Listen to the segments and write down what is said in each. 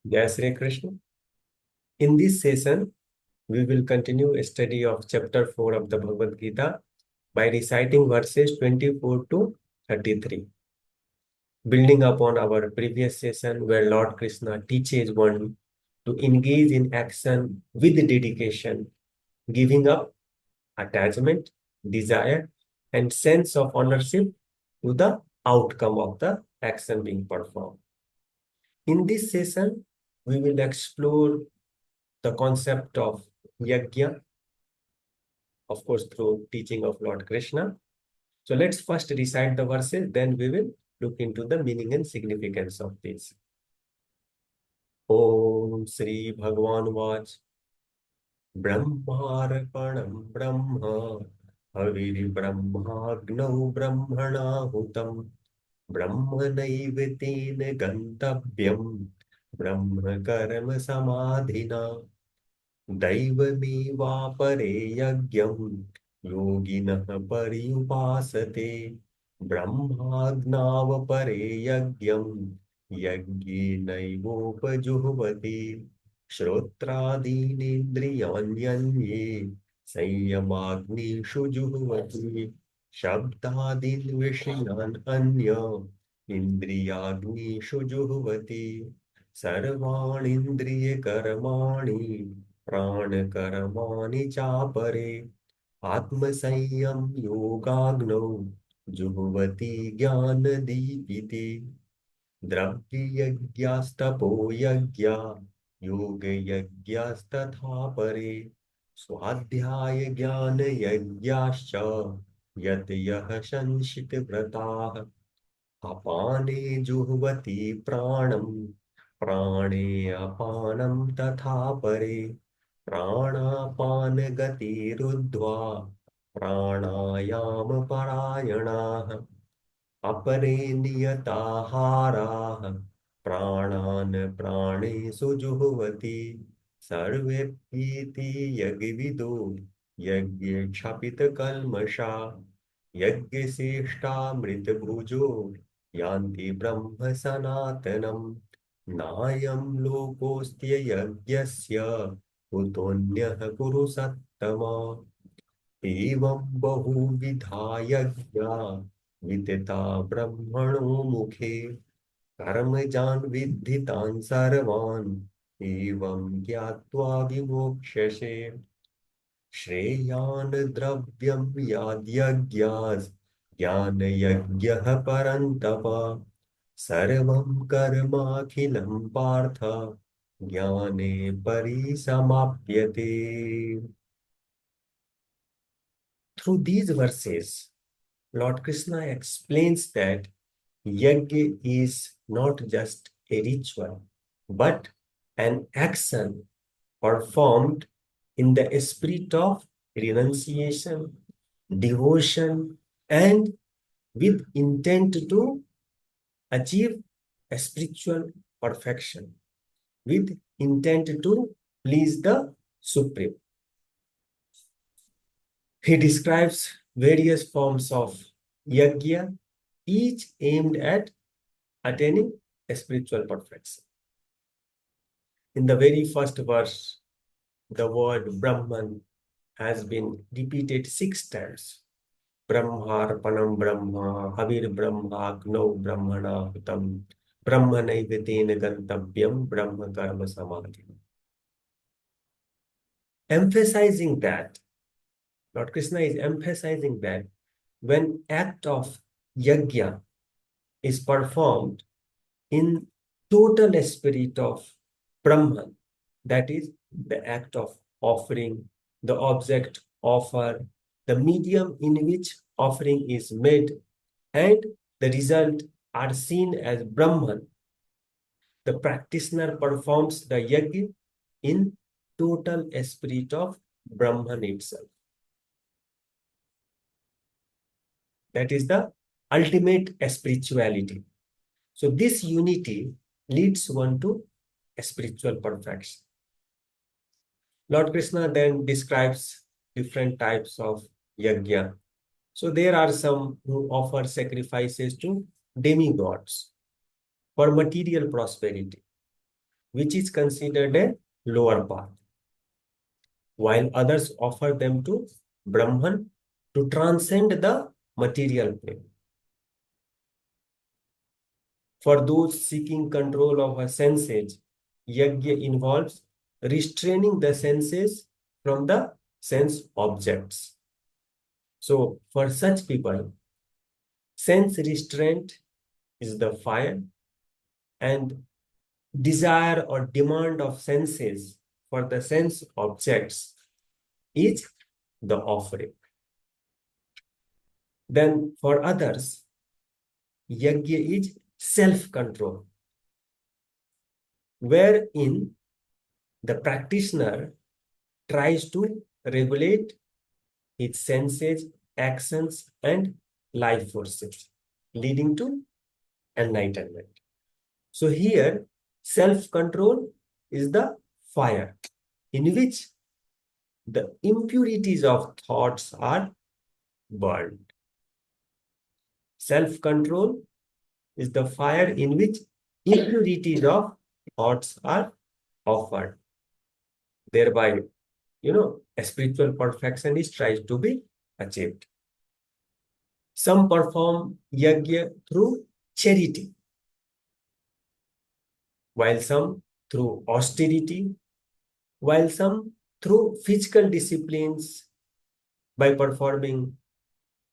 Jai Sri Krishna. In this session, we will continue a study of chapter 4 of the Bhagavad Gita by reciting verses 24 to 33. Building upon our previous session where Lord Krishna teaches one to engage in action with dedication, giving up attachment, desire, and sense of ownership to the outcome of the action being performed. In this session, we will explore the concept of yajna, of course, through teaching of Lord Krishna. So let's first recite the verses, then we will look into the meaning and significance of this. Om Sri Bhagavan Vach Brahmarpanam Brahma Haviri Brahmagno Brahmanahutam Brahmanaiva Tena Gantavyam Brahma Karma Samadhina दैवमेवापरे यज्ञं योगिनः पर्युपासते ब्रह्माज्ञावपरे यज्ञं यज्ञेनैवोपजुह्वति श्रोत्रादीनेन्द्रियाण्यन्ये संयमाग्निषु जुह्वति शब्दादीन् विषयान् अन्य इन्द्रियाग्निषु जुह्वति सर्वाणीन्द्रियकर्माणि प्राणकर्माणि चापरे आत्मसंयम योगाग्नौ जुह्वति ज्ञानदीपिते द्रव्ययज्ञास्तपो यज्ञा योगयज्ञास्तथा परे स्वाध्याय ज्ञानयज्ञाश्च यतयः संशितव्रताः अपाने जुह्वति प्राणं प्राणे अपानं तथा परे प्राणापानगतिरुद्ध्वा प्राणायामपरायणाः अपरे नियताहाराः प्राणान् प्राणेषु जुह्वति सर्वेऽप्येते यज्ञविदो यज्ञक्षपितकल्मषा यज्ञश्रेष्ठामृतभुजो यान्ति ब्रह्म सनातनम् नायं लोकोऽस्त्ययज्ञस्य कुतोऽन्यः कुरु सत्तमा एवं बहुविधा यज्ञा विदिता ब्रह्मणो मुखे कर्मजान् विद्धितान् सर्वान् एवं ज्ञात्वा विमोक्ष्यसे श्रेयान् द्रव्यं याद्यज्ञास् ज्ञानयज्ञः परन्तप सर्वं कर्माखिलं पार्थ ज्ञाने परिसमाप्यते. Through these verses, Lord Krishna explains that yajna is not just a ritual, but an action performed in the spirit of renunciation, devotion, and with intent to achieve a spiritual perfection, with intent to please the Supreme. He describes various forms of yajna, each aimed at attaining a spiritual perfection. In the very first verse, the word Brahman has been repeated 6 times. Brahmarpanam Brahma, Havir Brahma, Agno Brahmana Hutam, Brahmanaiva Tena Gantavyam, Brahma Karma Samadhi. Emphasizing that, Lord Krishna is emphasizing that when act of yajna is performed in total spirit of Brahman, that is the act of offering, the object offer, the medium in which offering is made, and the result are seen as Brahman, the practitioner performs the yajna in total spirit of Brahman itself. That is the ultimate spirituality. So this unity leads one to a spiritual perfection. Lord Krishna then describes different types of yajna. So there are some who offer sacrifices to demigods for material prosperity. which is considered a lower path, while others offer them to Brahman to transcend the material plane. For those seeking control of a senses, yajna involves restraining the senses from the sense objects. So, for such people, sense restraint is the fire, and desire or demand of senses for the sense objects is the offering. Then, for others, yajna is self-control, wherein the practitioner tries to regulate his senses, actions, and life forces, leading to enlightenment. So here, self-control is the fire in which the impurities of thoughts are burned. Self-control is the fire in which impurities of thoughts are offered. Thereby, a spiritual perfection is tried to be achieved. Some perform yajna through charity, while some through austerity, while some through physical disciplines by performing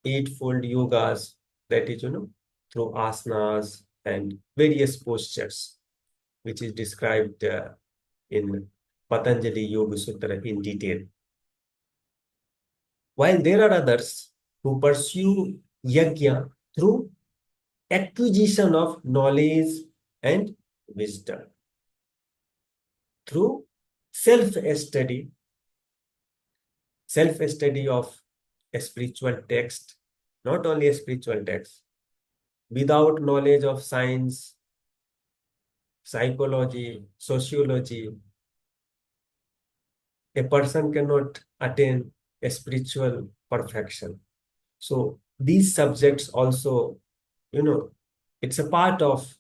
eightfold yogas, that is, through asanas and various postures, which is described in Patanjali Yoga Sutra in detail. While there are others who pursue yajna through acquisition of knowledge and wisdom, through self-study of a spiritual text, not only a spiritual text, without knowledge of science, psychology, sociology, a person cannot attain a spiritual perfection. So these subjects also, it's a part of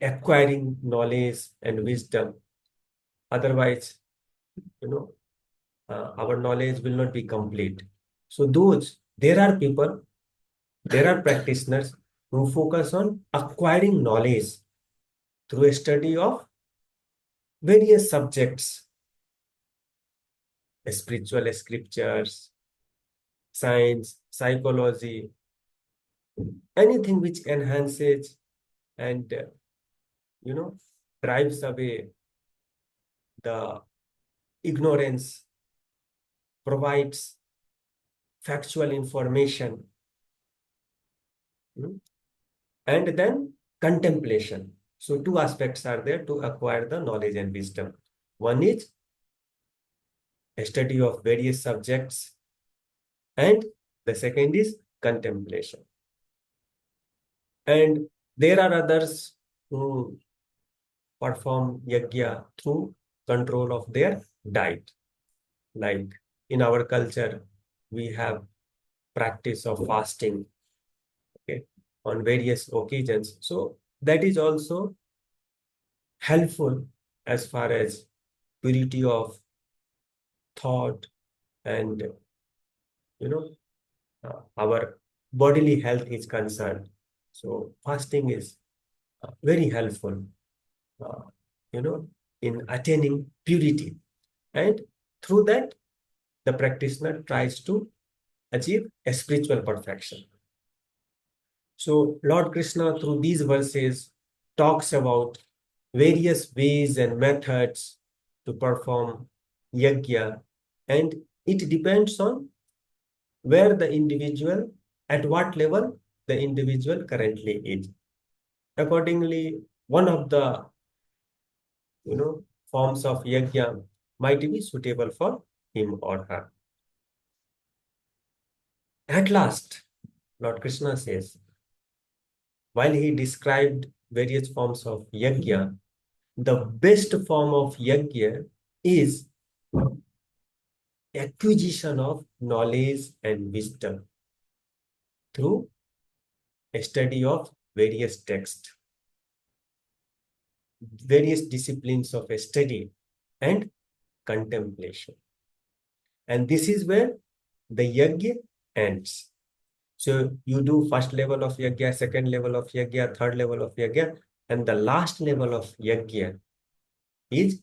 acquiring knowledge and wisdom. Otherwise, our knowledge will not be complete. So there are practitioners who focus on acquiring knowledge through a study of various subjects, spiritual scriptures, science, psychology, anything which enhances and, drives away the ignorance, provides factual information, and then contemplation. So two aspects are there to acquire the knowledge and wisdom. One is a study of various subjects, and the second is contemplation. And there are others who perform yajna through control of their diet. Like in our culture, we have practice of fasting, okay, on various occasions. So that is also helpful as far as purity of thought and, our bodily health is concerned. So fasting is very helpful, uh, in attaining purity. And through that, the practitioner tries to achieve a spiritual perfection. So Lord Krishna, through these verses, talks about various ways and methods to perform yajna, and it depends on where the individual, at what level the individual currently is. Accordingly, one of the forms of yajna might be suitable for him or her. At last, Lord Krishna says, while he described various forms of yajna, the best form of yajna is acquisition of knowledge and wisdom through a study of various texts. various disciplines of study and contemplation. And this is where the yajna ends. So you do first level of yajna, second level of yajna, third level of yajna, and the last level of yajna is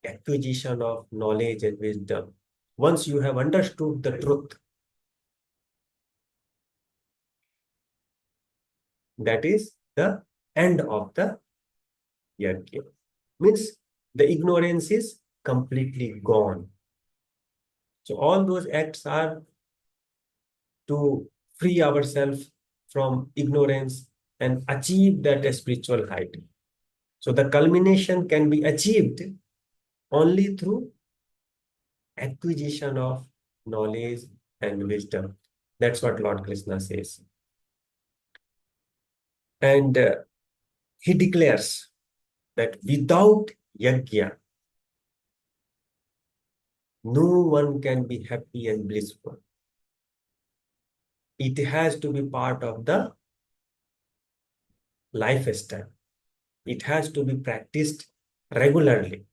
acquisition of knowledge and wisdom. Once you have understood the truth, that is the end of the yajna. Means the ignorance is completely gone. So all those acts are to free ourselves from ignorance and achieve that spiritual height. So the culmination can be achieved only through acquisition of knowledge and wisdom. That's what Lord Krishna says. And he declares that without yajna, no one can be happy and blissful. It has to be part of the lifestyle. It has to be practiced regularly.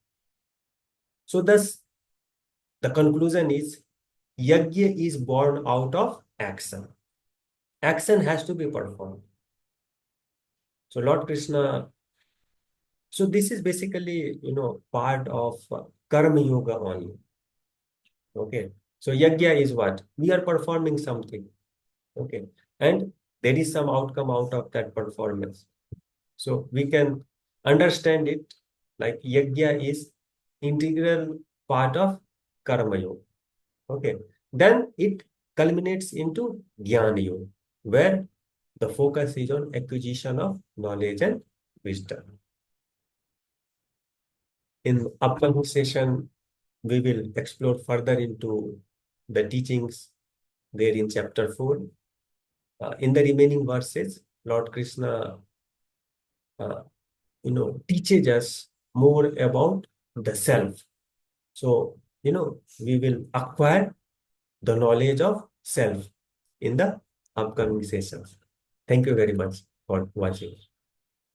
So thus, the conclusion is yajna is born out of action. Action has to be performed. So Lord Krishna, so this is basically, part of karma yoga only. Okay. So yajna is what? We are performing something. Okay. And there is some outcome out of that performance. So we can understand it like yajna is integral part of karma yoga. Okay. Then it culminates into jnana yoga, where the focus is on acquisition of knowledge and wisdom. In upcoming session, we will explore further into the teachings there in chapter 4. In the remaining verses, Lord Krishna, uh, teaches us more about the self. So, we will acquire the knowledge of self in the upcoming sessions. Thank you very much for watching.